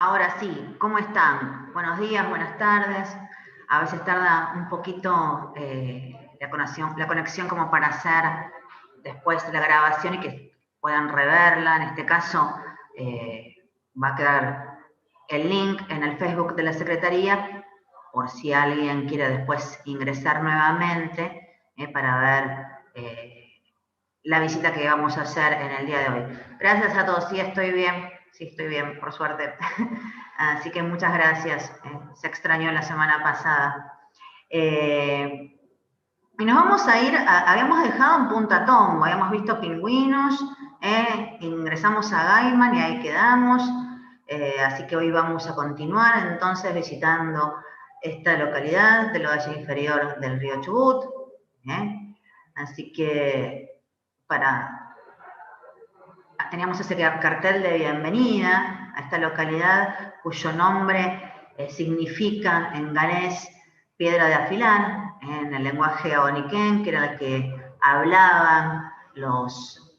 Ahora sí, ¿cómo están? Buenos días, buenas tardes. A veces tarda un poquito la conexión como para hacer después la grabación y que puedan reverla. En este caso va a quedar el link en el Facebook de la Secretaría por si alguien quiere después ingresar nuevamente para ver la visita que vamos a hacer en el día de hoy. Gracias a todos, sí estoy bien, por suerte. Así que muchas gracias, se extrañó la semana pasada. Y nos vamos a ir, habíamos dejado en Punta Tombo, habíamos visto pingüinos, ingresamos a Gaiman y ahí quedamos, así que hoy vamos a continuar entonces visitando esta localidad del valle inferior del río Chubut. Así que teníamos ese cartel de bienvenida a esta localidad cuyo nombre significa en ganés piedra de afilar, en el lenguaje aboniquén, que era el que hablaban los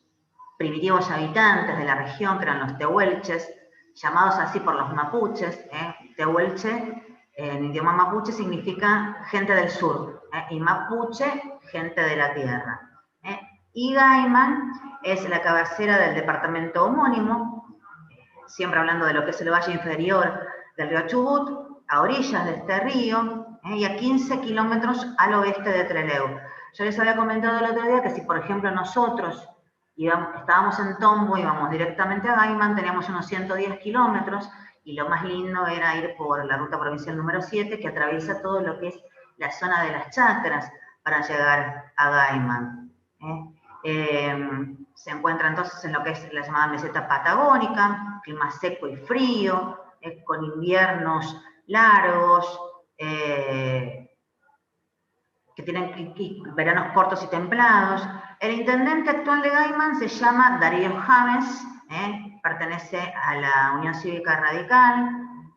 primitivos habitantes de la región, que eran los tehuelches, llamados así por los mapuches. Tehuelche en idioma mapuche significa gente del sur, y mapuche, gente de la tierra. Y Gaiman es la cabecera del departamento homónimo, siempre hablando de lo que es el valle inferior del río Chubut, a orillas de este río, y a 15 kilómetros al oeste de Trelew. Yo les había comentado el otro día que si, por ejemplo, nosotros estábamos en Tombo, íbamos directamente a Gaiman, teníamos unos 110 kilómetros, y lo más lindo era ir por la ruta provincial número 7, que atraviesa todo lo que es la zona de las chacras para llegar a Gaiman. Se encuentra entonces en lo que es la llamada meseta patagónica, clima seco y frío, con inviernos largos, que tienen veranos cortos y templados. El intendente actual de Gaiman se llama Darío James, pertenece a la Unión Cívica Radical,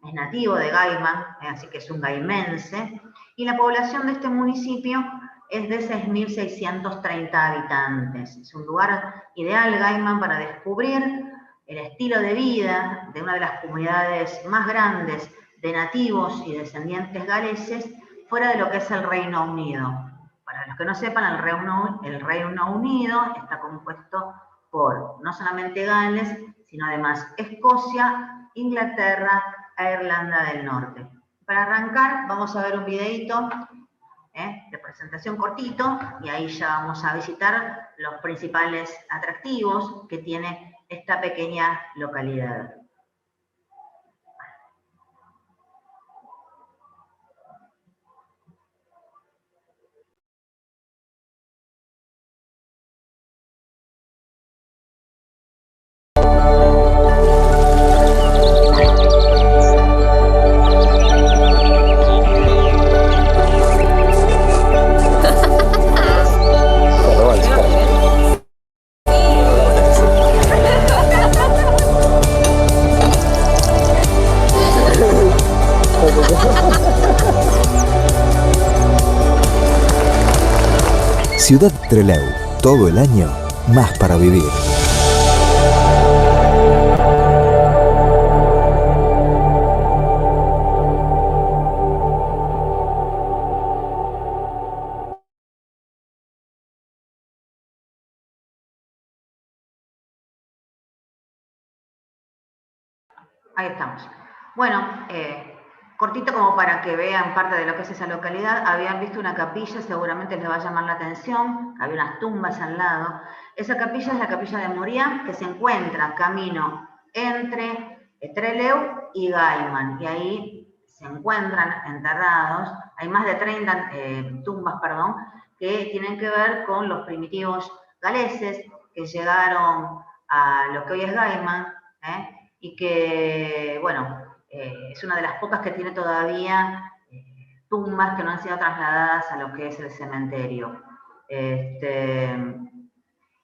es nativo de Gaiman, así que es un gaimense, y la población de este municipio es de 6.630 habitantes. Es un lugar ideal, Gaiman, para descubrir el estilo de vida de una de las comunidades más grandes de nativos y descendientes galeses fuera de lo que es el Reino Unido. Para los que no sepan, el Reino Unido está compuesto por no solamente Gales, sino además Escocia, Inglaterra e Irlanda del Norte. Para arrancar, vamos a ver un videito de presentación cortito, y ahí ya vamos a visitar los principales atractivos que tiene esta pequeña localidad. Ciudad Trelew, todo el año, más para vivir. Ahí estamos. Bueno, cortito como para que vean parte de lo que es esa localidad. Habían visto una capilla, seguramente les va a llamar la atención, había unas tumbas al lado. Esa capilla es la capilla de Moriá, que se encuentra camino entre Trelew y Gaiman, y ahí se encuentran enterrados, hay más de 30 tumbas, que tienen que ver con los primitivos galeses que llegaron a lo que hoy es Gaiman, y que, bueno, es una de las pocas que tiene todavía tumbas que no han sido trasladadas a lo que es el cementerio.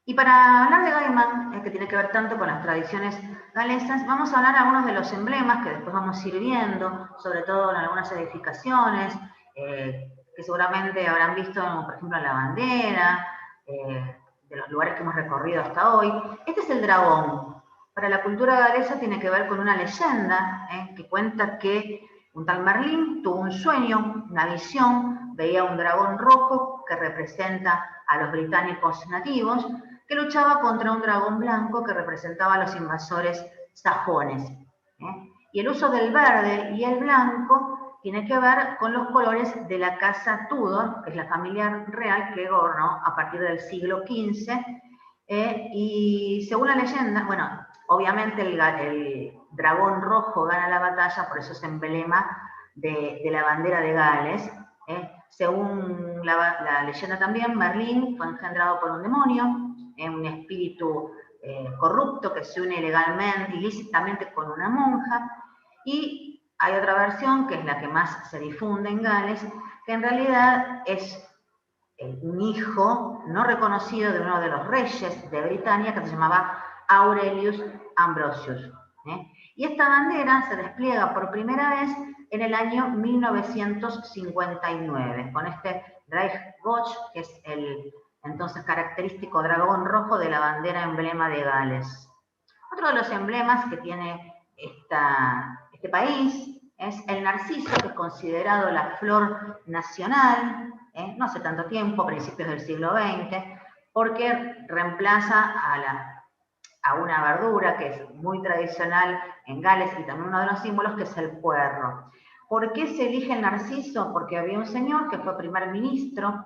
Y para hablar de Gaiman, que tiene que ver tanto con las tradiciones galesas, vamos a hablar de algunos de los emblemas que después vamos a ir viendo, sobre todo en algunas edificaciones, que seguramente habrán visto, por ejemplo, en la bandera, de los lugares que hemos recorrido hasta hoy. Este es el dragón. para la cultura galesa tiene que ver con una leyenda que cuenta que un tal Merlín tuvo un sueño, una visión, veía un dragón rojo que representa a los británicos nativos, que luchaba contra un dragón blanco que representaba a los invasores sajones. Y el uso del verde y el blanco tiene que ver con los colores de la casa Tudor, que es la familia real que gobernó a partir del siglo XV, y según la leyenda, bueno, obviamente el dragón rojo gana la batalla, por eso es emblema de la bandera de Gales. Según la leyenda también, Merlín fue engendrado por un demonio, un espíritu corrupto que se une ilegalmente, ilícitamente con una monja, y hay otra versión, que es la que más se difunde en Gales, que en realidad es un hijo no reconocido de uno de los reyes de Britania, que se llamaba Aurelius Ambrosius. Y esta bandera se despliega por primera vez en el año 1959, con este Reichswatch, que es el entonces característico dragón rojo de la bandera emblema de Gales. Otro de los emblemas que tiene este país es el narciso, que es considerado la flor nacional, no hace tanto tiempo, principios del siglo XX, porque reemplaza a una verdura que es muy tradicional en Gales y también uno de los símbolos, que es el puerro. ¿Por qué se elige el narciso? Porque había un señor que fue primer ministro,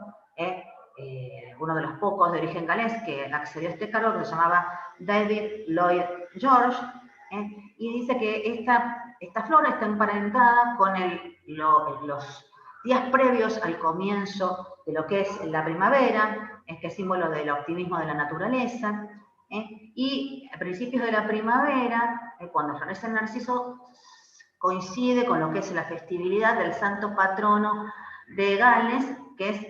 uno de los pocos de origen galés que accedió a este cargo, que se llamaba David Lloyd George, y dice que esta flor está emparentada con los días previos al comienzo de lo que es la primavera, que es símbolo del optimismo de la naturaleza, y a principios de la primavera, cuando florece el narciso, coincide con lo que es la festividad del santo patrono de Gales, que es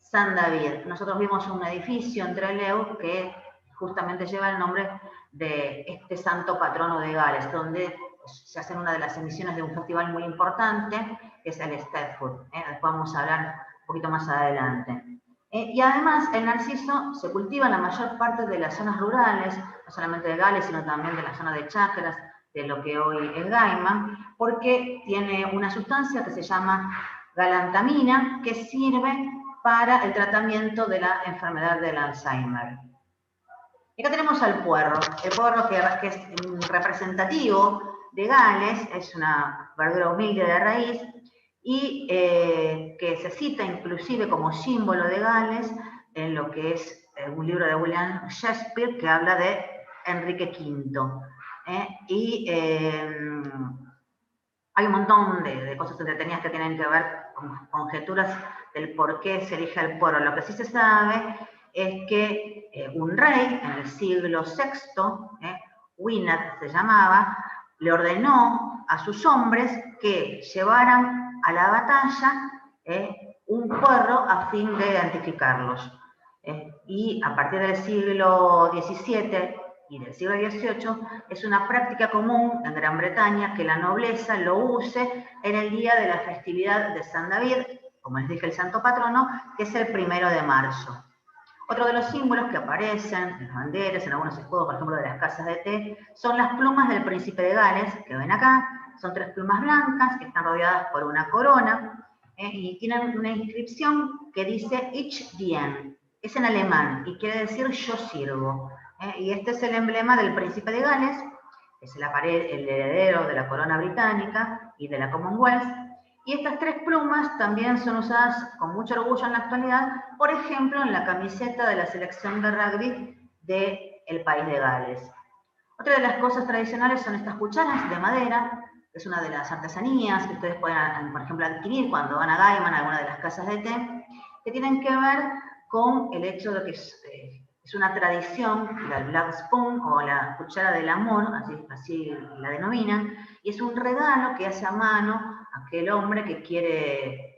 San David. Nosotros vimos un edificio en Trelew que justamente lleva el nombre de este santo patrono de Gales, donde se hace una de las emisiones de un festival muy importante, que es el Stedford. Después vamos a hablar un poquito más adelante. Y además el narciso se cultiva en la mayor parte de las zonas rurales, no solamente de Gales, sino también de la zona de Chacras, de lo que hoy es Gaiman, porque tiene una sustancia que se llama galantamina, que sirve para el tratamiento de la enfermedad del Alzheimer. Y acá tenemos al puerro. El puerro que es representativo de Gales, es una verdura humilde de raíz, y que se cita inclusive como símbolo de Gales en lo que es un libro de William Shakespeare que habla de Enrique V. Hay un montón de cosas entretenidas que tienen que ver con conjeturas del por qué se elige al puerro. Lo que sí se sabe es que un rey en el siglo VI, Winat se llamaba, le ordenó a sus hombres que llevaran a la batalla un puerro a fin de identificarlos. Y a partir del siglo XVII y del siglo XVIII es una práctica común en Gran Bretaña que la nobleza lo use en el día de la festividad de San David, como les dije, el santo patrono, que es el 1 de marzo. Otro de los símbolos que aparecen en las banderas, en algunos escudos, por ejemplo, de las casas de té, son las plumas del príncipe de Gales, que ven acá. Son 3 plumas blancas que están rodeadas por una corona y tienen una inscripción que dice Ich dien. Es en alemán y quiere decir yo sirvo. Y este es el emblema del príncipe de Gales, que es el heredero de la corona británica y de la Commonwealth. Y estas 3 plumas también son usadas con mucho orgullo en la actualidad, por ejemplo, en la camiseta de la selección de rugby del país de Gales. Otra de las cosas tradicionales son estas cucharas de madera, que es una de las artesanías que ustedes pueden, por ejemplo, adquirir cuando van a Gaiman, a alguna de las casas de té, que tienen que ver con el hecho de que es una tradición, la Black Spoon o la cuchara del amor, así la denominan, y es un regalo que hace a mano aquel hombre que quiere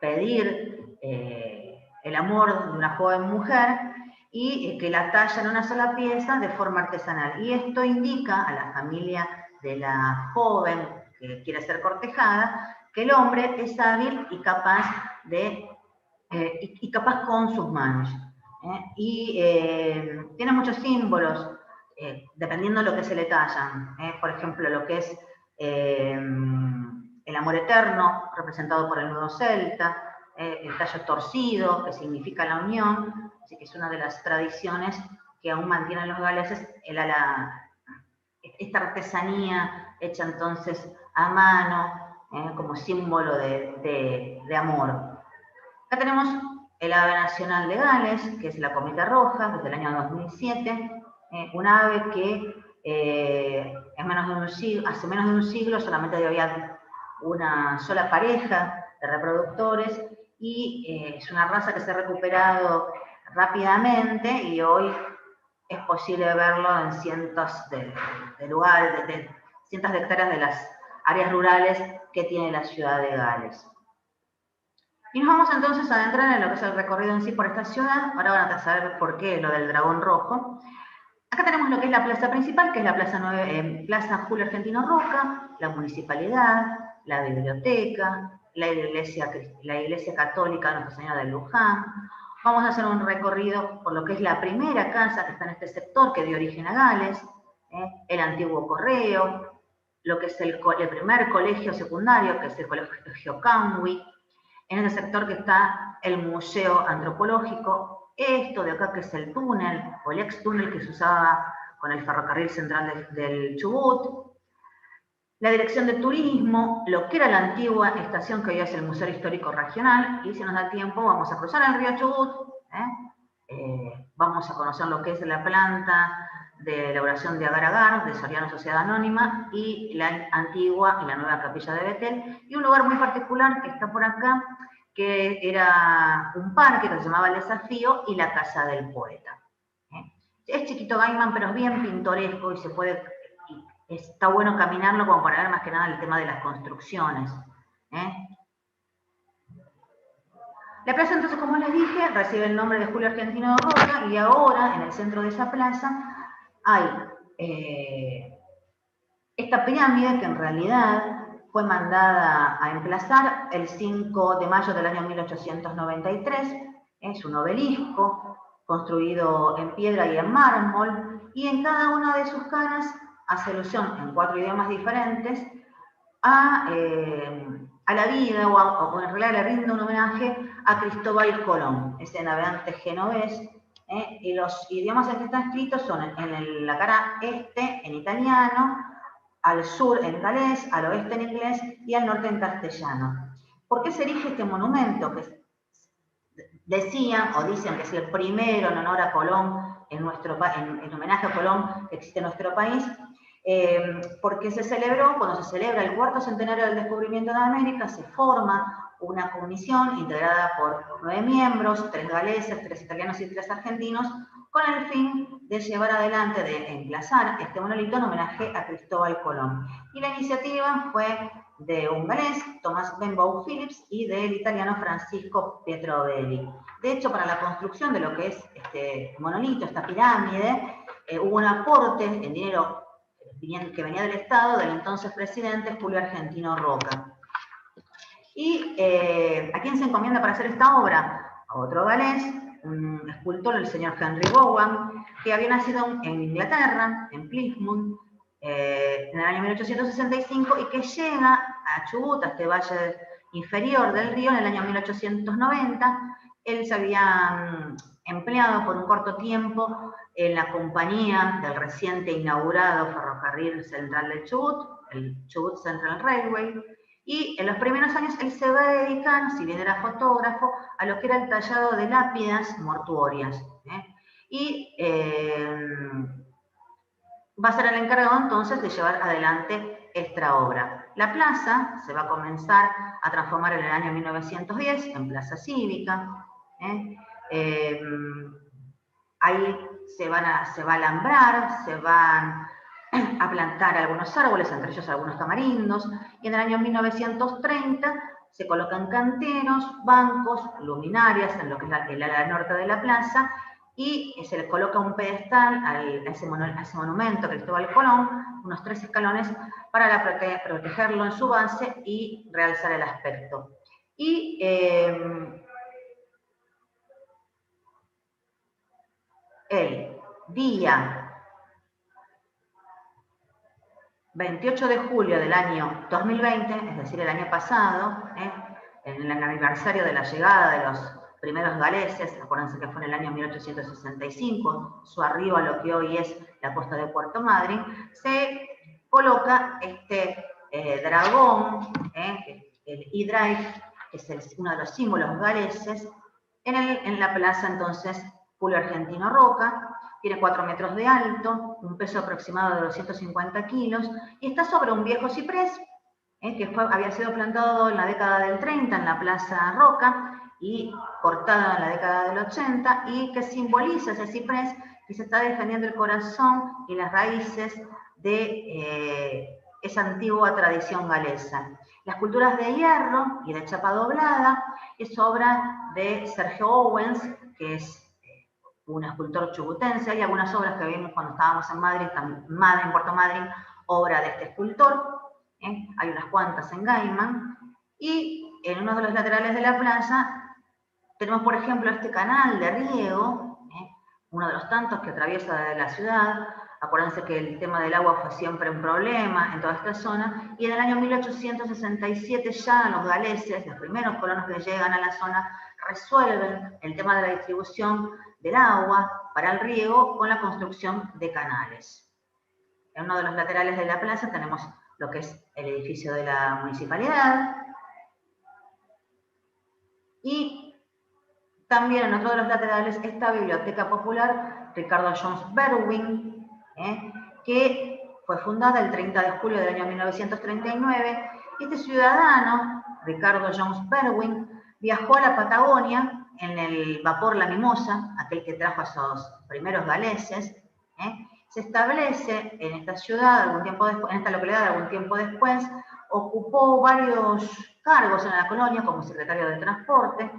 pedir el amor de una joven mujer y que la talla en una sola pieza de forma artesanal. Y esto indica a la familia de la joven que quiere ser cortejada que el hombre es hábil y capaz capaz con sus manos. Tiene muchos símbolos dependiendo de lo que se le tallan. Por ejemplo, lo que es el amor eterno, representado por el nudo celta, el tallo torcido, que significa la unión, así que es una de las tradiciones que aún mantienen los galeses, esta artesanía hecha entonces a mano, como símbolo de amor. Acá tenemos el ave nacional de Gales, que es la cometa roja, desde el año 2007, un ave que hace menos de un siglo solamente había una sola pareja de reproductores y es una raza que se ha recuperado rápidamente y hoy es posible verlo en cientos de lugares, cientos de hectáreas de las áreas rurales que tiene la ciudad de Gales. Y nos vamos entonces a adentrar en lo que es el recorrido en sí por esta ciudad. Ahora van a saber por qué lo del dragón rojo. Acá tenemos lo que es la plaza principal, que es la Plaza Julio Argentino Roca, la municipalidad, la biblioteca, la iglesia católica de Nuestra Señora de Luján. Vamos a hacer un recorrido por lo que es la primera casa que está en este sector, que dio origen a Gales, el antiguo correo, lo que es el primer colegio secundario, que es el colegio Canwy. En ese sector que está el Museo Antropológico, esto de acá que es el túnel, o el ex túnel que se usaba con el ferrocarril central del Chubut, la dirección de turismo, lo que era la antigua estación que hoy es el Museo Histórico Regional, y si nos da tiempo vamos a cruzar el río Chubut, vamos a conocer lo que es la planta de elaboración de agar-agar, de Soriano Sociedad Anónima, y la antigua y la nueva capilla de Betel, y un lugar muy particular que está por acá, que era un parque que se llamaba El Desafío y la Casa del Poeta. Es chiquito Gaiman, pero es bien pintoresco y está bueno caminarlo como para ver más que nada el tema de las construcciones. La plaza, entonces, como les dije, recibe el nombre de Julio Argentino Roca y ahora, en el centro de esa plaza, hay esta pirámide que en realidad fue mandada a emplazar el 5 de mayo del año 1893. Es un obelisco construido en piedra y en mármol, y en cada una de sus caras hace alusión en 4 idiomas diferentes a la vida, o en realidad le rinde un homenaje a Cristóbal Colón, ese navegante genovés, y los idiomas en que están escritos son en la cara este en italiano, al sur en galés, al oeste en inglés y al norte en castellano. ¿Por qué se erige este monumento? Que decían o dicen que es el primero en honor a Colón, en homenaje a Colón que existe en nuestro país, porque se celebró, cuando se celebra el 4º centenario del descubrimiento de América, se forma una comisión integrada por 9 miembros, 3 galeses, 3 italianos y 3 argentinos, con el fin de llevar adelante, de emplazar este monolito en homenaje a Cristóbal Colón. Y la iniciativa fue de un galés, Thomas Benbow Phillips, y del italiano Francisco Pietrobelli. De hecho, para la construcción de lo que es este monolito, esta pirámide, hubo un aporte en dinero que venía del Estado, del entonces presidente Julio Argentino Roca. ¿Y a quién se encomienda para hacer esta obra? A otro galés, un escultor, el señor Henry Bowen, que había nacido en Inglaterra, en Plymouth, en el año 1865, y que llega a Chubut, a este valle inferior del río, en el año 1890. Él se había empleado por un corto tiempo en la compañía del reciente inaugurado ferrocarril central del Chubut, el Chubut Central Railway, y en los primeros años él se va a dedicar, si bien era fotógrafo, a lo que era el tallado de lápidas mortuorias. Y va a ser el encargado entonces de llevar adelante esta obra. La plaza se va a comenzar a transformar en el año 1910 en plaza cívica. Ahí se va a alambrar, se van a plantar algunos árboles, entre ellos algunos tamarindos, y en el año 1930 se colocan canteros, bancos, luminarias en lo que es el ala norte de la plaza, y se le coloca un pedestal a ese monumento, Cristóbal Colón, unos 3 escalones para protegerlo en su base y realzar el aspecto. Y el día 28 de julio del año 2020, es decir, el año pasado, en el aniversario de la llegada de los primeros galeses, acuérdense que fue en el año 1865, su arribo a lo que hoy es la costa de Puerto Madryn, se coloca este dragón, el E-Drive, que es uno de los símbolos galeses, en la plaza entonces Julio Argentino Roca. Tiene 4 metros de alto, un peso aproximado de 250 kilos y está sobre un viejo ciprés que había sido plantado en la década del 30 en la Plaza Roca y cortado en la década del 80 y que simboliza ese ciprés que se está defendiendo el corazón y las raíces de esa antigua tradición galesa. Las esculturas de hierro y de chapa doblada es obra de Sergio Owens, que es un escultor chubutense. Hay algunas obras que vimos cuando estábamos en Madrid, en Puerto Madryn, obra de este escultor. Hay unas cuantas en Gaiman. Y en uno de los laterales de la plaza tenemos, por ejemplo, este canal de riego, uno de los tantos que atraviesa la ciudad. Acuérdense que el tema del agua fue siempre un problema en toda esta zona. Y en el año 1867 ya los galeses, los primeros colonos que llegan a la zona, resuelven el tema de la distribución del agua para el riego con la construcción de canales. En uno de los laterales de la plaza tenemos lo que es el edificio de la municipalidad y también en otro de los laterales esta biblioteca popular Ricardo Jones Berwin, que fue fundada el 30 de julio del año 1939. Este ciudadano, Ricardo Jones Berwin, viajó a la Patagonia en el vapor La Mimosa, aquel que trajo a esos primeros galeses. Se establece en esta ciudad, algún tiempo después, en esta localidad algún tiempo después, ocupó varios cargos en la colonia como secretario de transporte,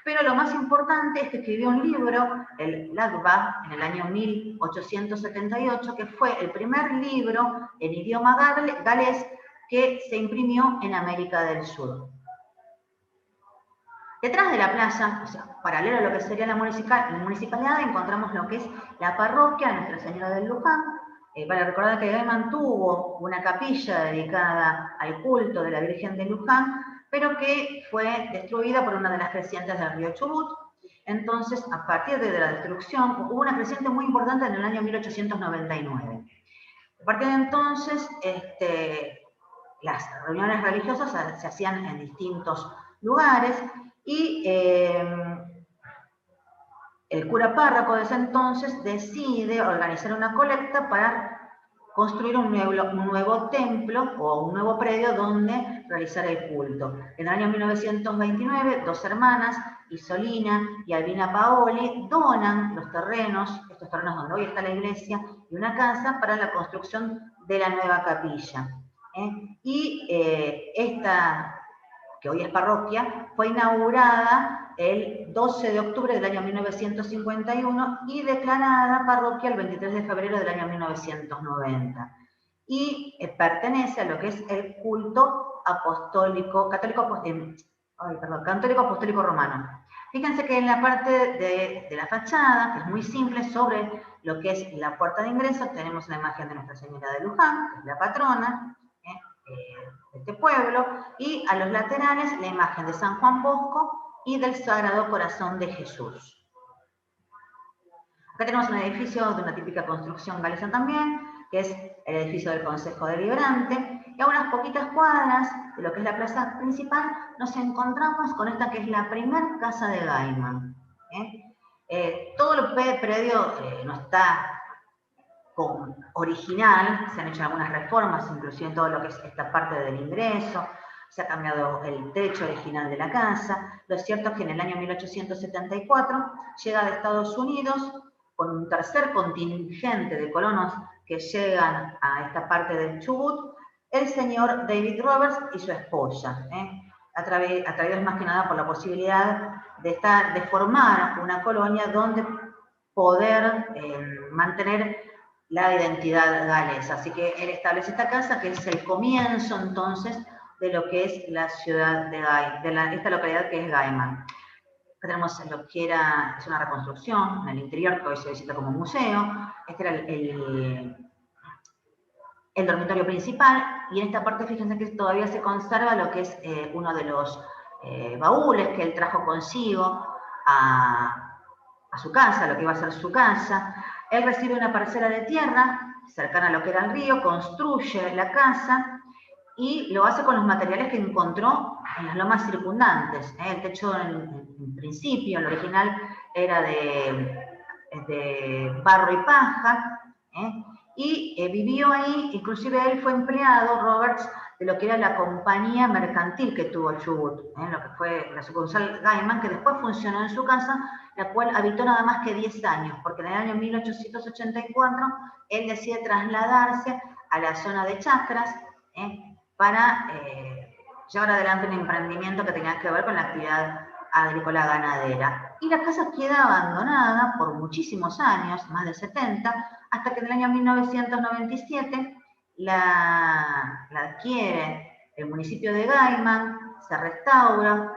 pero lo más importante es que escribió un libro, el Lagba, en el año 1878, que fue el primer libro en idioma galés que se imprimió en América del Sur. Detrás de la plaza, o sea, paralelo a lo que sería la municipalidad, encontramos lo que es la parroquia Nuestra Señora del Luján. Para recordar que Gaiman tuvo una capilla dedicada al culto de la Virgen de Luján, pero que fue destruida por una de las crecientes del río Chubut. Entonces, a partir de la destrucción, hubo una creciente muy importante en el año 1899. A partir de entonces, las reuniones religiosas se hacían en distintos lugares y el cura párroco de ese entonces decide organizar una colecta para construir un nuevo templo o un nuevo predio donde realizar el culto. En el año 1929, dos hermanas, Isolina y Albina Paoli, donan los terrenos, estos terrenos donde hoy está la iglesia, y una casa para la construcción de la nueva capilla. Y esta, que hoy es parroquia, fue inaugurada el 12 de octubre del año 1951 y declarada parroquia el 23 de febrero del año 1990. Y pertenece a lo que es el culto apostólico, católico apostólico romano. Fíjense que en la parte de la fachada, que es muy simple, sobre lo que es la puerta de ingreso, tenemos la imagen de Nuestra Señora de Luján, que es la patrona de este pueblo, y a los laterales la imagen de San Juan Bosco y del Sagrado Corazón de Jesús. Acá tenemos un edificio de una típica construcción galesa también, que es el edificio del Consejo Deliberante, y a unas poquitas cuadras de lo que es la plaza principal nos encontramos con esta que es la primer casa de Gaiman. Todo el predio no está original, se han hecho algunas reformas, inclusive en todo lo que es esta parte del ingreso, se ha cambiado el techo original de la casa. Lo cierto es que en el año 1874 llega de Estados Unidos con un tercer contingente de colonos que llegan a esta parte del Chubut, el señor David Roberts y su esposa, atraídos más que nada por la posibilidad de formar una colonia donde poder mantener la identidad galesa. Así que él establece esta casa, que es el comienzo entonces de lo que es la ciudad de esta localidad que es Gaiman. Acá tenemos lo que es una reconstrucción en el interior, que hoy se visita como museo. Este era el dormitorio principal, y en esta parte fíjense que todavía se conserva lo que es uno de los baúles que él trajo consigo a su casa, lo que iba a ser su casa. Él recibe una parcela de tierra cercana a lo que era el río, construye la casa y lo hace con los materiales que encontró en las lomas circundantes. El techo en principio, el original, era de barro y paja, y vivió ahí. Inclusive él fue empleado, Roberts, de lo que era la compañía mercantil que tuvo Chubut, lo que fue la sucursal Gaiman, que después funcionó en su casa, la cual habitó nada más que 10 años, porque en el año 1884 él decide trasladarse a la zona de Chacras para llevar adelante un emprendimiento que tenía que ver con la actividad agrícola ganadera. Y la casa queda abandonada por muchísimos años, más de 70, hasta que en el año 1997 la adquiere el municipio de Gaiman, se restaura,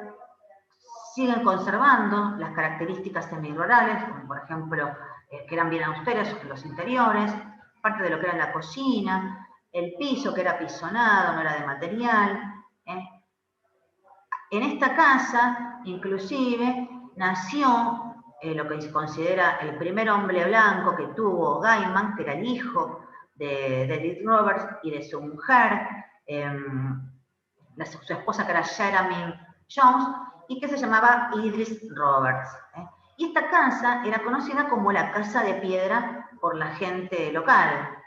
siguen conservando las características semidurales, como por ejemplo, que eran bien austeras los interiores, parte de lo que era la cocina, el piso que era pisonado, no era de material. En esta casa, inclusive, nació lo que se considera el primer hombre blanco que tuvo Gaiman, que era el hijo de Edith Roberts y de su mujer, su esposa, que era Jeremy Jones, y que se llamaba Idris Roberts. Y esta casa era conocida como la Casa de Piedra por la gente local.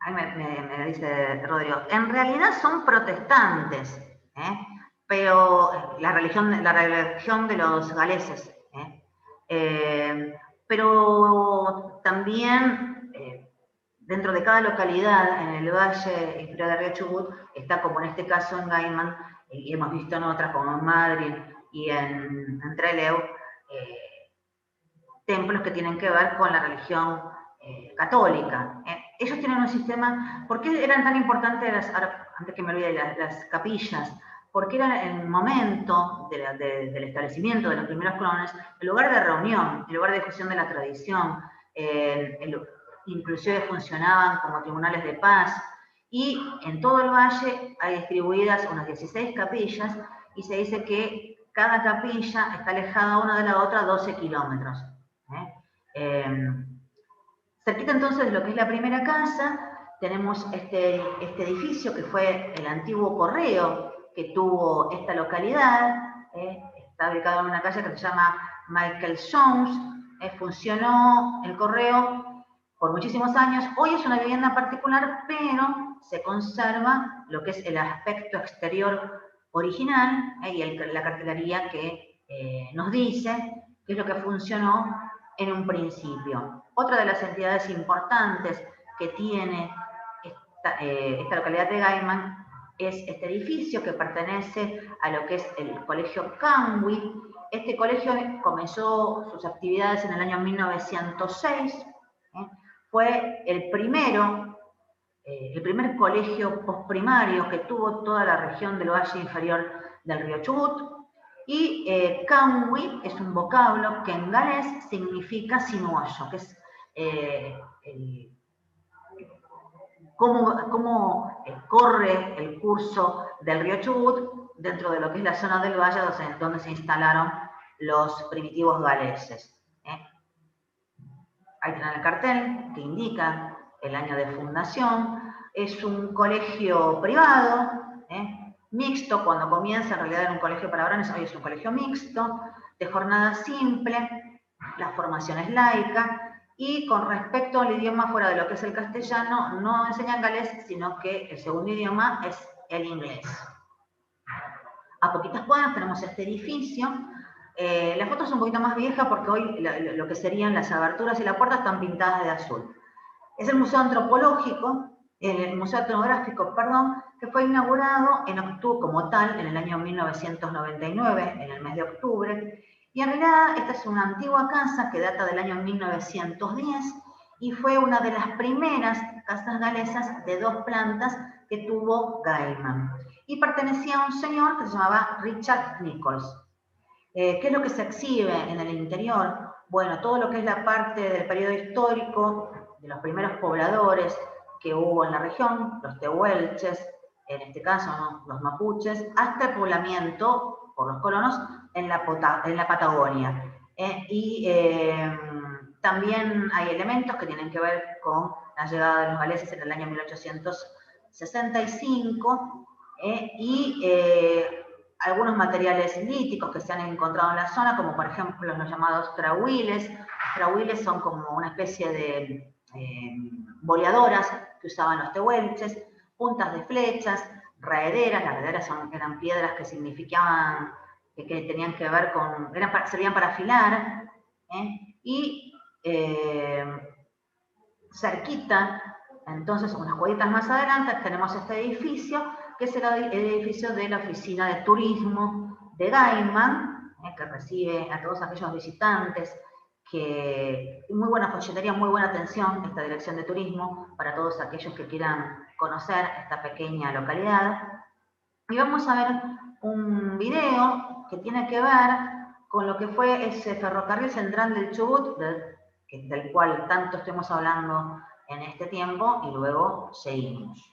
Ahí me dice Rodrigo, en realidad son protestantes, pero la religión de los galeses, pero también dentro de cada localidad en el valle inferior del río Chubut está, como en este caso en Gaiman, y hemos visto en otras como en Madrid y en Trelew, templos que tienen que ver con la religión católica. Ellos tienen un sistema. ¿Por qué eran tan importantes, antes que me olvide, las capillas? Porque era el momento del establecimiento de los primeros colonos, el lugar de reunión, el lugar de difusión de la tradición, inclusive funcionaban como tribunales de paz, y en todo el valle hay distribuidas unas 16 capillas, y se dice que cada capilla está alejada una de la otra 12 kilómetros. Cerquita entonces de lo que es la primera casa, tenemos este edificio que fue el antiguo correo que tuvo esta localidad. Está ubicado en una calle que se llama Michael Jones. Funcionó el correo por muchísimos años. Hoy es una vivienda particular, pero se conserva lo que es el aspecto exterior original, y la cartelería que nos dice qué es lo que funcionó en un principio. Otra de las entidades importantes que tiene esta localidad de Gaiman es este edificio que pertenece a lo que es el Colegio Canwi. Este colegio comenzó sus actividades en el año 1906. Fue el primer colegio postprimario que tuvo toda la región del valle inferior del río Chubut. Y Canwi es un vocablo que en galés significa sinuoso, que es cómo corre el curso del río Chubut dentro de lo que es la zona del valle donde se instalaron los primitivos galeses. Ahí tienen el cartel que indica el año de fundación. Es un colegio privado, mixto. Cuando comienza, en realidad era un colegio para varones, hoy es un colegio mixto, de jornada simple, la formación es laica, y con respecto al idioma, fuera de lo que es el castellano, no enseñan galés, sino que el segundo idioma es el inglés. A poquitas cuadras tenemos este edificio. La foto es un poquito más vieja porque hoy lo que serían las aberturas y la puerta están pintadas de azul. Es el Museo Antropológico, el Museo Etnográfico, perdón, que fue inaugurado en octubre como tal en el año 1999, en el mes de octubre. Y en realidad esta es una antigua casa que data del año 1910 y fue una de las primeras casas galesas de 2 plantas que tuvo Gaiman. y pertenecía a un señor que se llamaba Richard Nichols. ¿Qué es lo que se exhibe en el interior? Bueno, todo lo que es la parte del periodo histórico de los primeros pobladores que hubo en la región, los tehuelches, en este caso, ¿no?, los mapuches, hasta el poblamiento por los colonos en la Patagonia. También hay elementos que tienen que ver con la llegada de los galeses en el año 1865 algunos materiales líticos que se han encontrado en la zona, como por ejemplo los llamados trahuiles. Los trahuiles son como una especie de boleadoras que usaban los tehuelches, puntas de flechas, raederas. Las raederas eran piedras que significaban, que tenían que ver con, servían para afilar, cerquita, entonces unas cuadritas más adelante, tenemos este edificio, que es el edificio de la Oficina de Turismo de Gaiman, que recibe a todos aquellos visitantes, muy buena folletería, muy buena atención, esta dirección de turismo, para todos aquellos que quieran conocer esta pequeña localidad. Y vamos a ver un video que tiene que ver con lo que fue ese ferrocarril central del Chubut, del cual tanto estemos hablando en este tiempo, y luego seguimos.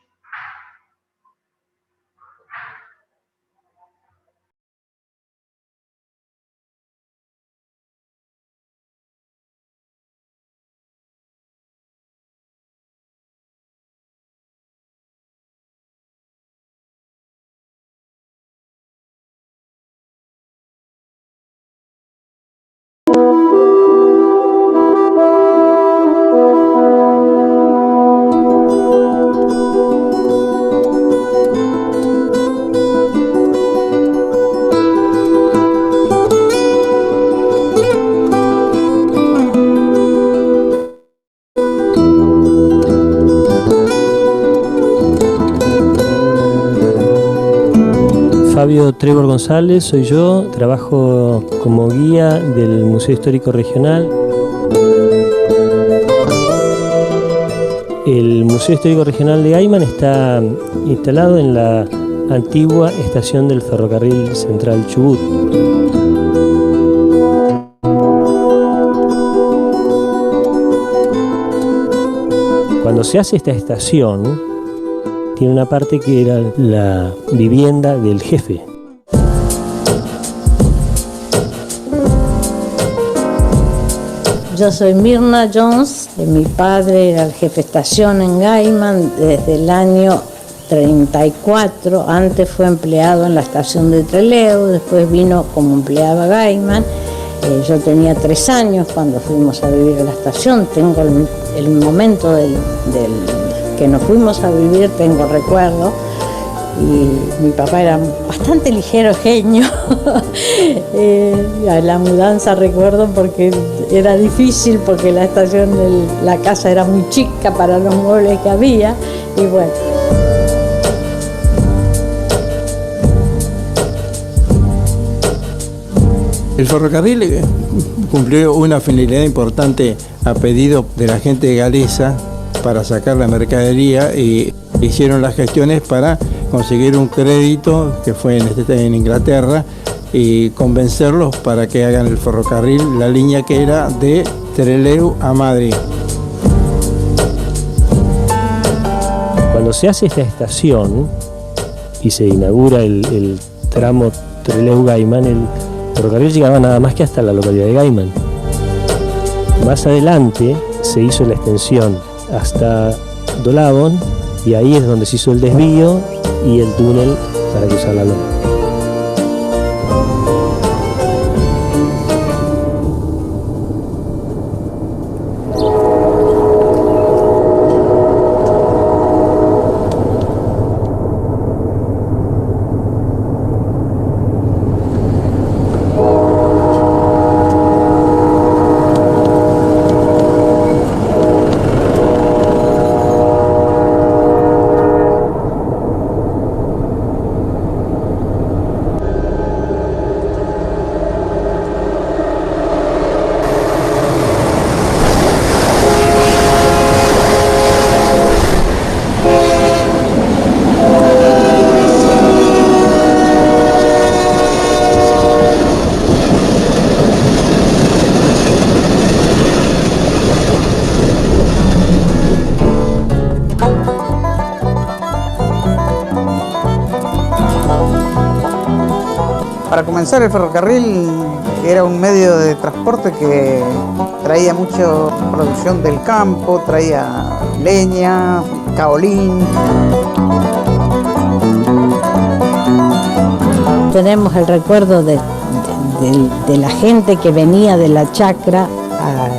Fabio Trevor González, soy yo, trabajo como guía del Museo Histórico Regional. El Museo Histórico Regional de Gaiman está instalado en la antigua estación del Ferrocarril Central Chubut. Cuando se hace esta estación, tiene una parte que era la vivienda del jefe. Yo soy Mirna Jones, mi padre era el jefe de estación en Gaiman desde el año 34, antes fue empleado en la estación de Trelew, después vino como empleado a Gaiman. Yo tenía 3 años cuando fuimos a vivir a la estación, tengo el momento que nos fuimos a vivir, tengo recuerdo, y mi papá era bastante ligero genio. La mudanza recuerdo porque era difícil, porque la estación, la casa era muy chica para los muebles que había, y bueno. El ferrocarril cumplió una finalidad importante a pedido de la gente galesa para sacar la mercadería, y hicieron las gestiones para conseguir un crédito que fue en Inglaterra y convencerlos para que hagan el ferrocarril, la línea que era de Trelew a Madrid. Cuando se hace esta estación y se inaugura el tramo Trelew-Gaiman, el ferrocarril llegaba nada más que hasta la localidad de Gaiman. Más adelante se hizo la extensión hasta Dolabón, y ahí es donde se hizo el desvío y el túnel para cruzar la loma. Para comenzar, el ferrocarril era un medio de transporte que traía mucha producción del campo, traía leña, caolín. Tenemos el recuerdo de la gente que venía de la chacra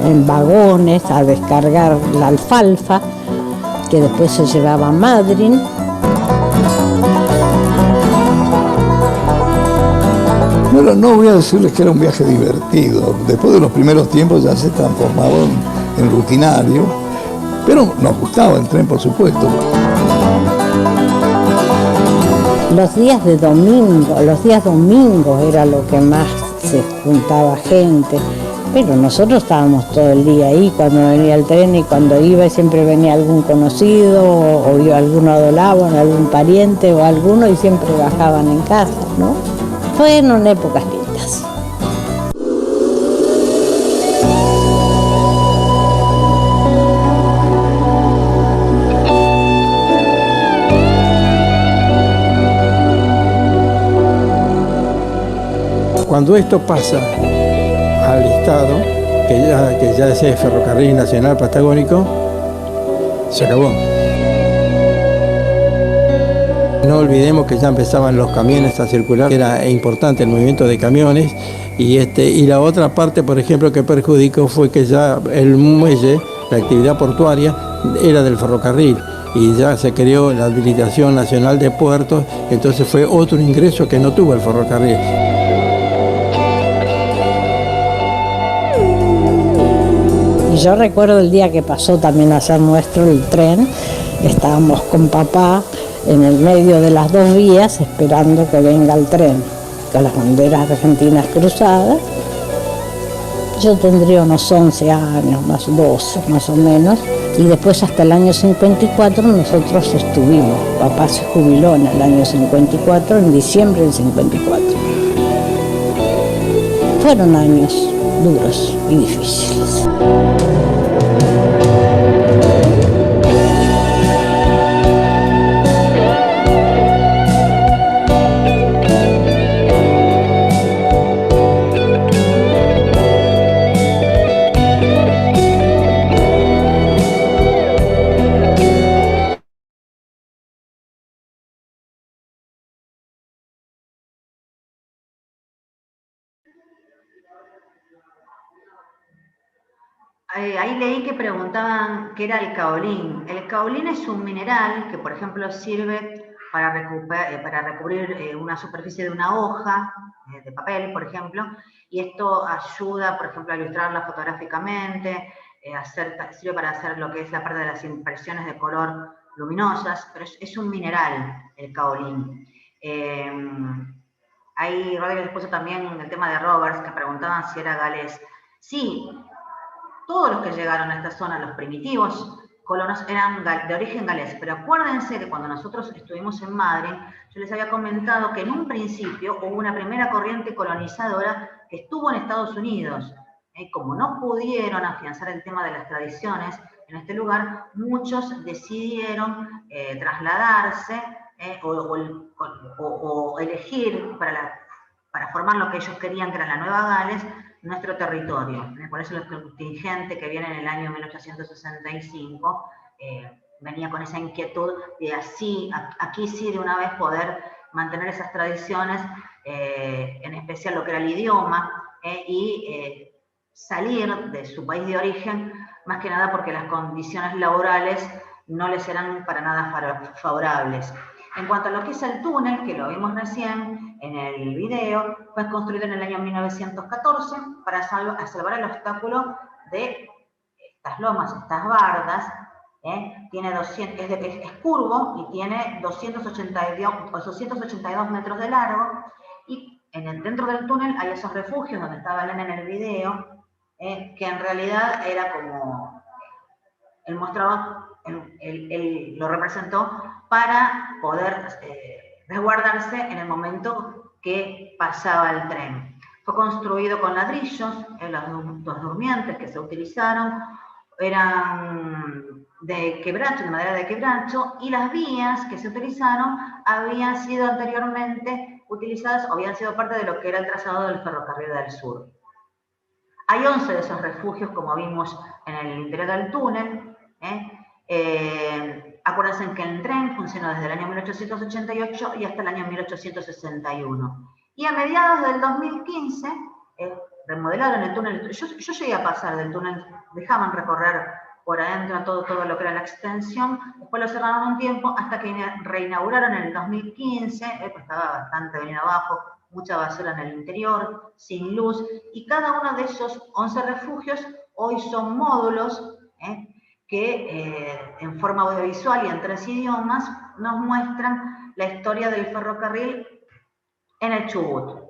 en vagones a descargar la alfalfa, que después se llevaba a Madryn. Bueno, no voy a decirles que era un viaje divertido. Después de los primeros tiempos ya se transformaba en rutinario, pero nos gustaba el tren, por supuesto. Los días domingos era lo que más se juntaba gente, pero nosotros estábamos todo el día ahí cuando venía el tren, y cuando iba siempre venía algún conocido o iba alguno a Dolabo, algún pariente o alguno, y siempre bajaban en casa, ¿no? Fueron épocas lindas. Cuando esto pasa al Estado, que ya es el Ferrocarril Nacional Patagónico, se acabó. No olvidemos que ya empezaban los camiones a circular, que era importante el movimiento de camiones, y la otra parte, por ejemplo, que perjudicó fue que ya el muelle, la actividad portuaria, era del ferrocarril, y ya se creó la Habilitación Nacional de Puertos, entonces fue otro ingreso que no tuvo el ferrocarril. Y yo recuerdo el día que pasó también a ser nuestro el tren, estábamos con papá en el medio de las dos vías esperando que venga el tren, con las banderas argentinas cruzadas. Yo tendría unos 11 años, más 12 más o menos, y después hasta el año 54 nosotros estuvimos. Papá se jubiló en el año 54, en diciembre del 54. Fueron años duros y difíciles. Ahí leí que preguntaban qué era el caolín. El caolín es un mineral que, por ejemplo, sirve para recubrir una superficie de una hoja de papel, por ejemplo, y esto ayuda, por ejemplo, a ilustrarla fotográficamente, sirve para hacer lo que es la parte de las impresiones de color luminosas, pero es un mineral el caolín. Ahí Rodríguez puso también el tema de Roberts, que preguntaban si era galés. Sí. Todos los que llegaron a esta zona, los primitivos colonos, eran de origen galés. Pero acuérdense que cuando nosotros estuvimos en Madryn, yo les había comentado que en un principio hubo una primera corriente colonizadora que estuvo en Estados Unidos. Como no pudieron afianzar el tema de las tradiciones en este lugar, muchos decidieron trasladarse o elegir para formar lo que ellos querían, que era la Nueva Gales, nuestro territorio. Por eso el contingente que viene en el año 1865 venía con esa inquietud de aquí sí de una vez poder mantener esas tradiciones, en especial lo que era el idioma, y salir de su país de origen, más que nada porque las condiciones laborales no les eran para nada favorables. En cuanto a lo que es el túnel, que lo vimos recién en el video, fue construido en el año 1914 para salvar el obstáculo de estas lomas, estas bardas. Es curvo y tiene 282 metros de largo, y dentro del túnel hay esos refugios donde estaba Elena en el video, que en realidad era como él mostraba, él lo representó para poder resguardarse en el momento que pasaba el tren. Fue construido con ladrillos, los durmientes que se utilizaron eran de quebracho, de madera de quebracho, y las vías que se utilizaron habían sido anteriormente utilizadas o habían sido parte de lo que era el trazado del ferrocarril del sur. Hay 11 de esos refugios, como vimos en el interior del túnel. Acuérdense que el tren funcionó desde el año 1888 y hasta el año 1861. Y a mediados del 2015 remodelaron el túnel. Yo llegué a pasar del túnel, dejaban recorrer por adentro todo lo que era la extensión, después lo cerraron un tiempo hasta que reinauguraron en el 2015, estaba bastante venido abajo, mucha basura en el interior, sin luz, y cada uno de esos 11 refugios hoy son módulos que en forma audiovisual y en 3 idiomas nos muestran la historia del ferrocarril en el Chubut.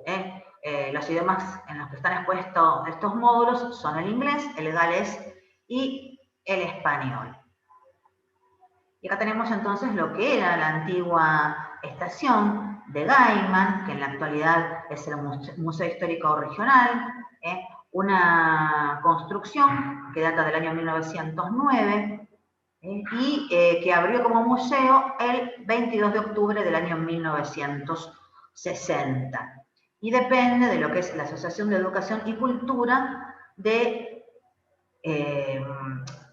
Los idiomas en los que están expuestos estos módulos son el inglés, el galés y el español. Y acá tenemos entonces lo que era la antigua estación de Gaiman, que en la actualidad es el Museo Histórico Regional, una construcción que data del año 1909 y que abrió como museo el 22 de octubre del año 1960. Y depende de lo que es la Asociación de Educación y Cultura de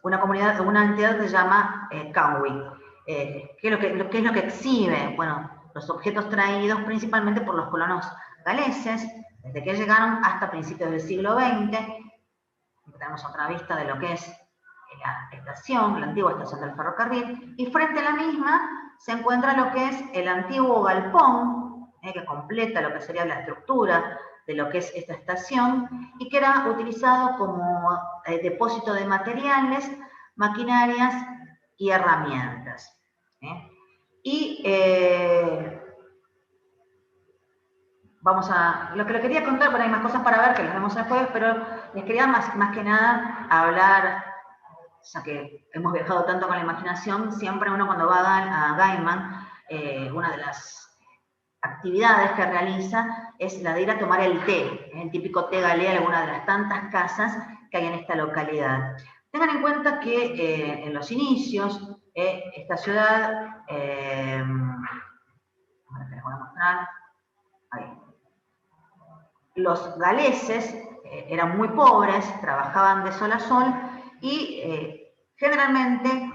una entidad que se llama CAUI. ¿Qué es lo que exhibe? Bueno, los objetos traídos principalmente por los colonos galeses, desde que llegaron hasta principios del siglo XX. Tenemos otra vista de lo que es la estación, la antigua estación del ferrocarril, y frente a la misma se encuentra lo que es el antiguo galpón, que completa lo que sería la estructura de lo que es esta estación, y que era utilizado como depósito de materiales, maquinarias y herramientas. Lo que le quería contar, bueno, hay más cosas para ver que las vemos después, pero les quería más que nada hablar, ya que hemos viajado tanto con la imaginación, siempre uno cuando va a Gaiman, una de las actividades que realiza es la de ir a tomar el té, el típico té galé, alguna de las tantas casas que hay en esta localidad. Tengan en cuenta que en los inicios, esta ciudad, ahora les voy a mostrar, ahí. Los galeses eran muy pobres, trabajaban de sol a sol y generalmente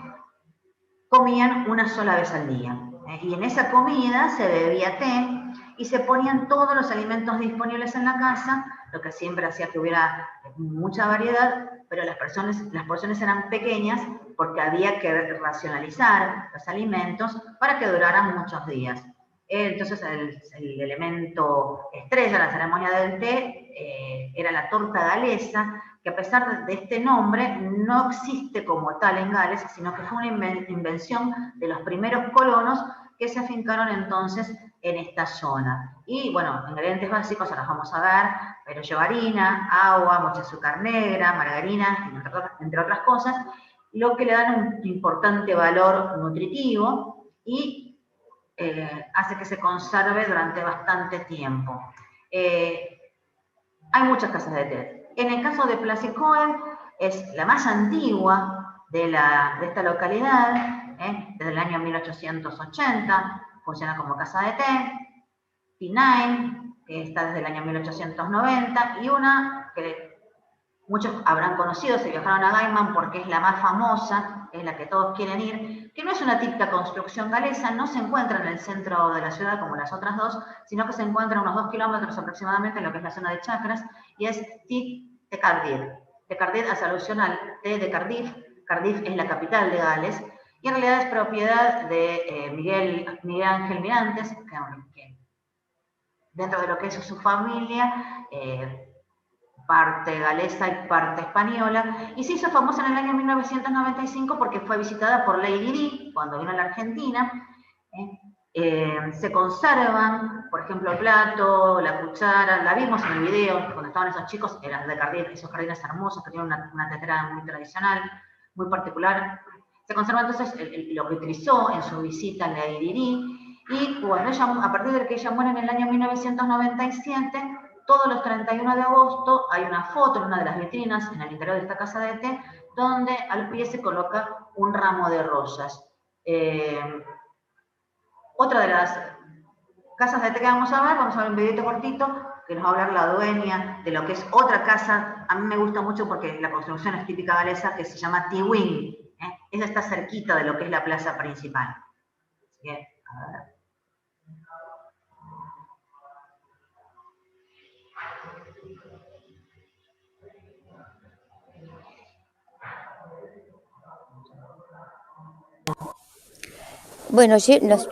comían una sola vez al día. Y en esa comida se bebía té y se ponían todos los alimentos disponibles en la casa, lo que siempre hacía que hubiera mucha variedad, pero las porciones eran pequeñas porque había que racionalizar los alimentos para que duraran muchos días. Entonces el elemento estrella de la ceremonia del té era la torta galesa, que a pesar de este nombre no existe como tal en Gales, sino que fue una invención de los primeros colonos que se afincaron entonces en esta zona. Y bueno, ingredientes básicos ahora los vamos a ver, pero lleva harina, agua, mucha azúcar negra, margarina, entre otras cosas, lo que le dan un importante valor nutritivo y hace que se conserve durante bastante tiempo. Hay muchas casas de té. En el caso de Placicoel, es la más antigua de esta localidad, desde el año 1880, funciona como casa de té. P9, que está desde el año 1890, y una que muchos habrán conocido si viajaron a Gaiman porque es la más famosa, es la que todos quieren ir, que no es una típica construcción galesa, no se encuentra en el centro de la ciudad como las otras dos, sino que se encuentra a unos 2 kilómetros aproximadamente en lo que es la zona de Chacras, y es Tit de Cardiff. De Cardiff hace alusión al té de Cardiff. Cardiff es la capital de Gales, y en realidad es propiedad de Miguel Ángel Mirantes, que dentro de lo que es su familia, parte galesa y parte española, y se hizo famosa en el año 1995 porque fue visitada por Lady Di cuando vino a la Argentina. Se conservan, por ejemplo, el plato, la cuchara, la vimos en el video cuando estaban esos chicos, eran de Cardiff, esos jardines hermosos que tienen una tetera muy tradicional, muy particular. Se conserva entonces lo que utilizó en su visita Lady Di, y cuando ella, a partir de que ella muere en el año 1997, todos los 31 de agosto hay una foto en una de las vitrinas en el interior de esta casa de té, donde al pie se coloca un ramo de rosas. Otra de las casas de té que vamos a ver un videito cortito que nos va a hablar la dueña de lo que es otra casa. A mí me gusta mucho porque la construcción es típica galesa, que se llama Tywin. Esa está cerquita de lo que es la plaza principal. Así que, a ver. Bueno,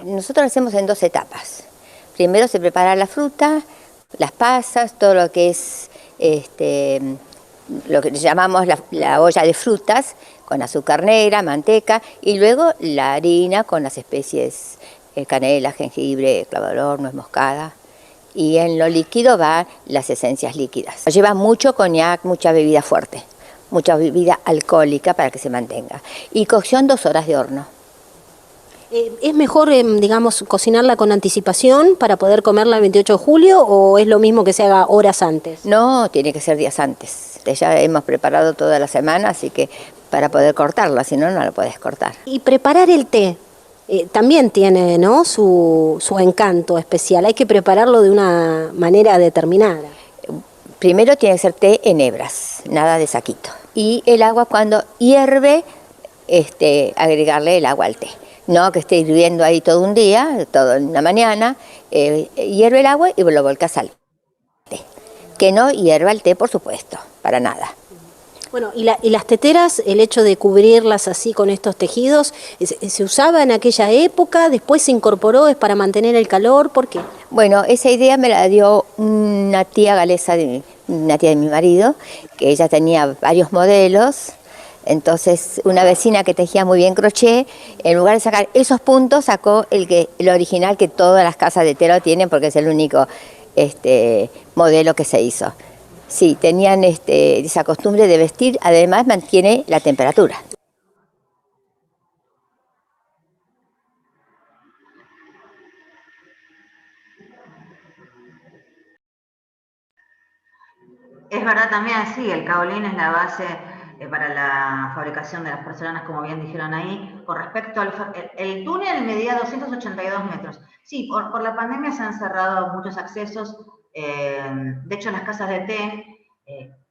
nosotros lo hacemos en 2 etapas. Primero se prepara la fruta, las pasas, todo lo que es lo que llamamos la olla de frutas, con azúcar negra, manteca, y luego la harina con las especies canela, jengibre, clavo de olor, nuez moscada. Y en lo líquido van las esencias líquidas. Lleva mucho coñac, mucha bebida fuerte, mucha bebida alcohólica para que se mantenga. Y cocción 2 horas de horno. ¿Es mejor, digamos, cocinarla con anticipación para poder comerla el 28 de julio o es lo mismo que se haga horas antes? No, tiene que ser días antes. Ya hemos preparado toda la semana, así que para poder cortarla, si no, no la puedes cortar. Y preparar el té también tiene, ¿no?, su encanto especial. Hay que prepararlo de una manera determinada. Primero tiene que ser té en hebras, nada de saquito. Y el agua cuando hierve, agregarle el agua al té. No que esté hirviendo ahí todo un día, todo en la mañana, hierve el agua y lo volcas al té. Que no hierva el té, por supuesto, para nada. Bueno, y las teteras, el hecho de cubrirlas así con estos tejidos, ¿se usaba en aquella época? ¿Después se incorporó? ¿Es para mantener el calor? ¿Por qué? Bueno, esa idea me la dio una tía galesa, una tía de mi marido, que ella tenía varios modelos. Entonces, una vecina que tejía muy bien crochet, en lugar de sacar esos puntos, sacó el original que todas las casas de tela tienen, porque es el único modelo que se hizo. Sí, tenían esa costumbre de vestir, además mantiene la temperatura. Es verdad también, sí, el caolín es la base para la fabricación de las porcelanas, como bien dijeron ahí. Con respecto al el túnel medía 282 metros. Sí, por la pandemia se han cerrado muchos accesos. De hecho, las casas de té,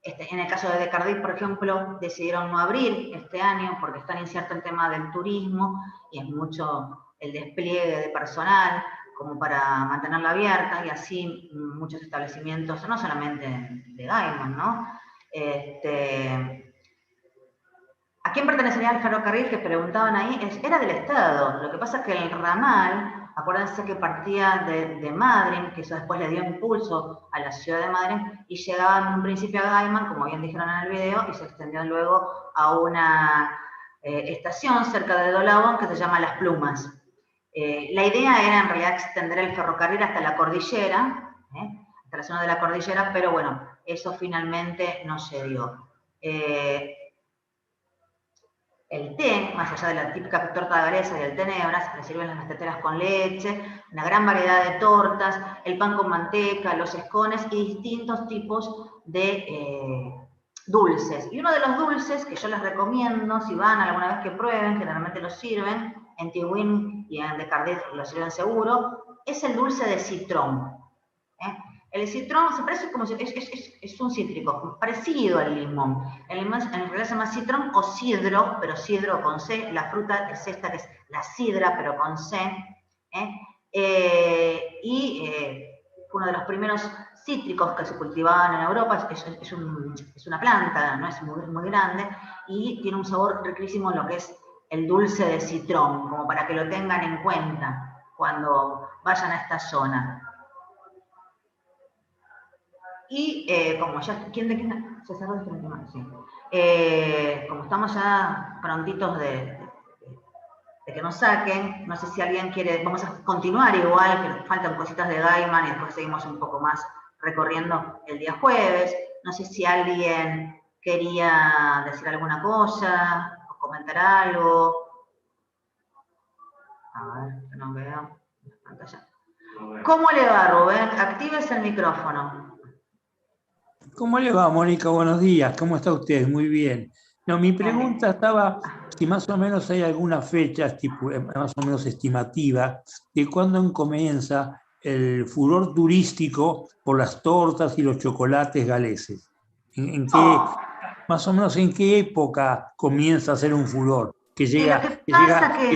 en el caso de Decardit, por ejemplo, decidieron no abrir este año porque está incierto el tema del turismo y es mucho el despliegue de personal como para mantenerla abierta, y así muchos establecimientos, no solamente de Gaiman, ¿no? ¿A quién pertenecería el ferrocarril que preguntaban ahí? Era del Estado. Lo que pasa es que el ramal, acuérdense que partía de Madryn, que eso después le dio impulso a la ciudad de Madryn, y llegaba en un principio a Gaiman, como bien dijeron en el video, y se extendió luego a una estación cerca de Dolabón que se llama Las Plumas. La idea era en realidad extender el ferrocarril hasta la cordillera, hasta la zona de la cordillera, pero bueno, eso finalmente no se dio. El té, más allá de la típica torta galesa y el té nebras, le sirven las teteras con leche, una gran variedad de tortas, el pan con manteca, los escones y distintos tipos de dulces. Y uno de los dulces que yo les recomiendo, si van alguna vez que prueben, generalmente los sirven, en Tywin y en Decardit lo sirven seguro, es el dulce de citrón. El citrón se parece como si es un cítrico, parecido al limón. El limón en realidad se llama citrón o sidro, pero sidro con C. La fruta es esta, que es la sidra, pero con C. Fue uno de los primeros cítricos que se cultivaban en Europa. Es una planta, no es muy grande, y tiene un sabor riquísimo en lo que es el dulce de citrón, como para que lo tengan en cuenta cuando vayan a esta zona. Y como ya, ¿quién se cerró este tema? Sí. Como estamos ya prontitos de que nos saquen, no sé si alguien quiere, vamos a continuar igual, que faltan cositas de Gaiman y después seguimos un poco más recorriendo el día jueves. No sé si alguien quería decir alguna cosa o comentar algo. A ver, que no veo la pantalla. ¿Cómo le va, Rubén? Actívese el micrófono. ¿Cómo le va, Mónica? Buenos días. ¿Cómo está usted? Muy bien. No, mi pregunta estaba si más o menos hay alguna fecha más o menos estimativa de cuándo comienza el furor turístico por las tortas y los chocolates galeses? ¿En qué, Oh, más o menos en qué época comienza a ser un furor? Que y lo llega, que pasa que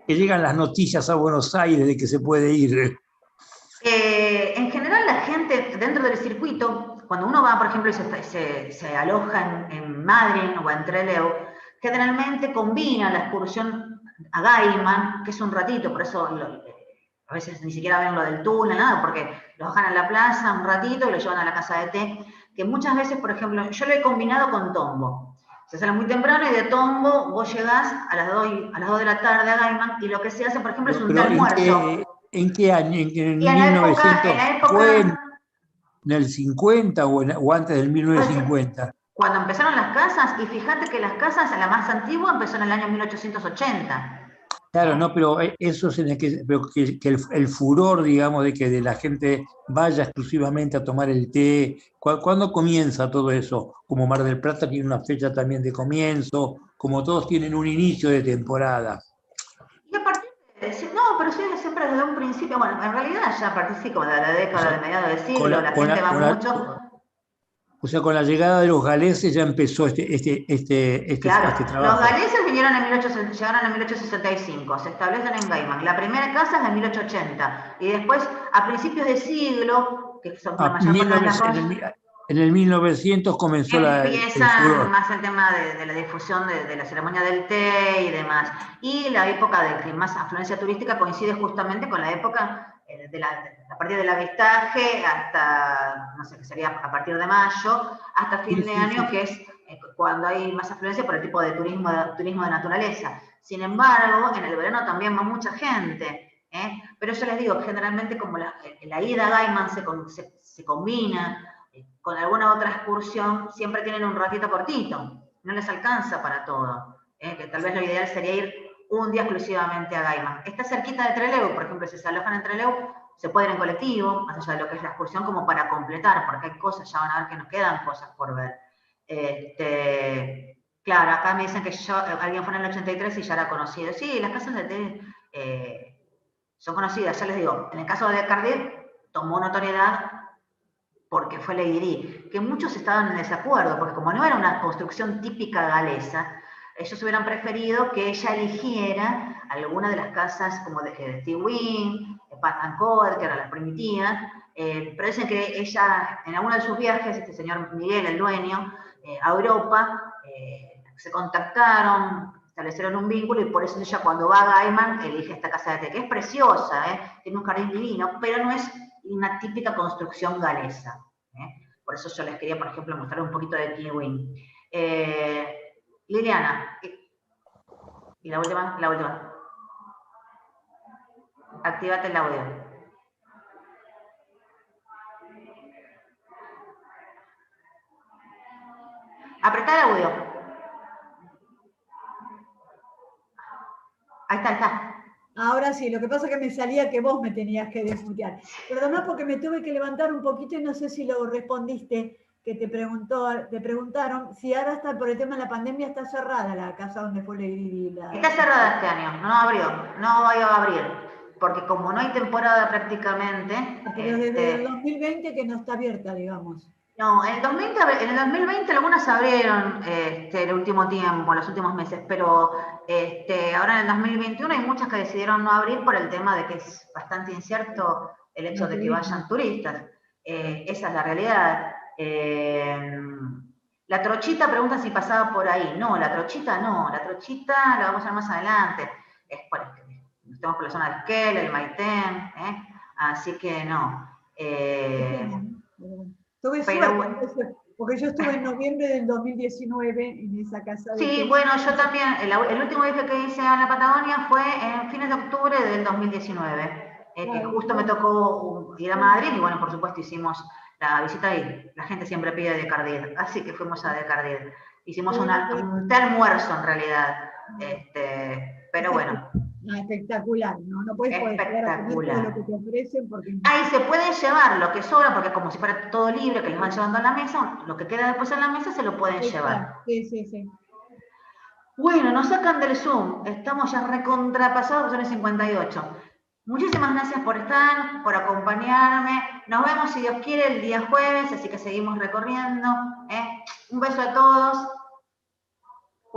que llegan las noticias a Buenos Aires de que se puede ir. en general la gente dentro del circuito, cuando uno va, por ejemplo, y se aloja en Madrid o en Trelew, generalmente combina la excursión a Gaiman, que es un ratito, por eso a veces ni siquiera ven lo del túnel, nada, porque lo bajan a la plaza un ratito y lo llevan a la casa de té, que muchas veces, por ejemplo, yo lo he combinado con Tombo. Se sale muy temprano y de Tombo vos llegás a las 2 de la tarde a Gaiman y lo que se hace, por ejemplo, es un té Pero almuerzo. en qué año? ¿En Y en la época, 1900? ¿Fue en el 50 o antes del pues, 1950? cuando empezaron las casas, y fíjate que las casas, la más antigua empezó en el año 1880. Claro, no, pero eso es en el pero que el furor, digamos, de que de la gente vaya exclusivamente a tomar el té. ¿Cuándo comienza todo eso? Como Mar del Plata tiene una fecha también de comienzo, como todos tienen un inicio de temporada. Y a partir no, pero sí, siempre desde un principio, bueno, en realidad ya a partir como de la década de mediados del siglo, la gente va mucho. O sea, con la llegada de los galeses ya empezó Claro, este los trabajo. galeses llegaron en 1865, se establecen en Gaiman. La primera casa es de 1880 y después, a principios de siglo, que son la mayor parte de las cosas, En el 1900 comenzó el empiezan furor. más el tema de la difusión de la ceremonia del té y demás. Y la época de que más afluencia turística coincide justamente con la época a partir del avistaje hasta, no sé, que sería a partir de mayo, hasta fin de año, que es cuando hay más afluencia por el tipo de turismo de naturaleza. Sin embargo, en el verano también va mucha gente, pero yo les digo, generalmente como la ida a Gaiman se combina con alguna otra excursión, siempre tienen un ratito cortito, no les alcanza para todo, que tal vez lo ideal sería ir un día exclusivamente a Gaiman. Está cerquita de Trelew, por ejemplo, si se alojan en Trelew, se puede ir en colectivo, más allá de lo que es la excursión, como para completar, porque hay cosas, ya van a ver que nos quedan cosas por ver. Claro, acá me dicen que alguien fue en el 83 y ya era conocido. Sí, las casas de té son conocidas, ya les digo, en el caso de Cardiff tomó notoriedad porque fue Lady Di, que muchos estaban en desacuerdo, porque como no era una construcción típica galesa, ellos hubieran preferido que ella eligiera alguna de las casas como de Steve Wynn, Pat & Coder, que eran las primitivas, pero dicen que ella, en alguno de sus viajes, este señor Miguel, el dueño, a Europa, se contactaron, establecieron un vínculo, y por eso ella cuando va a Gaiman elige esta casa de té, que es preciosa, tiene un jardín divino, pero no es una típica construcción galesa. Por eso yo les quería, por ejemplo, mostrar un poquito de Kiwin. Liliana, y la última. Actívate el audio. Apretá el audio. Ahí está. Ahora sí, lo que pasa es que me salía que vos me tenías que desmutear. Perdona porque me tuve que levantar un poquito y no sé si lo respondiste, que te preguntaron si ahora está por el tema de la pandemia, está cerrada la casa donde fue Lady Di. Está cerrada este año, no abrió, no va a abrir, porque como no hay temporada prácticamente... Pero desde el 2020 que no está abierta, digamos. No, en el 2020 algunas abrieron el último tiempo, los últimos meses, pero ahora en el 2021 hay muchas que decidieron no abrir por el tema de que es bastante incierto el hecho de que vayan turistas. Esa es la realidad. La Trochita pregunta si pasaba por ahí. No, la Trochita no, la Trochita la vamos a ver más adelante. Estamos por la zona de Esquel, el Maitén, así que no. Tuve suerte, porque yo estuve en noviembre del 2019 en esa casa. Sí, bueno, yo también, el último viaje que hice a la Patagonia fue en fines de octubre del 2019, que justo me tocó ir a Madrid, y bueno, por supuesto hicimos la visita y la gente siempre pide de Cardiff, así que fuimos a de Cardiff. Hicimos un almuerzo en realidad, pero bueno. Espectacular, no puedes poder todo lo que te ofrecen porque... Ahí se pueden llevar lo que sobra, porque como si fuera todo libre, que les van llevando a la mesa, lo que queda después en la mesa se lo pueden llevar. Sí. Bueno, nos sacan del Zoom, estamos ya recontrapasados, son el 58. Muchísimas gracias por estar, por acompañarme. Nos vemos, si Dios quiere, el día jueves, así que seguimos recorriendo. Un beso a todos.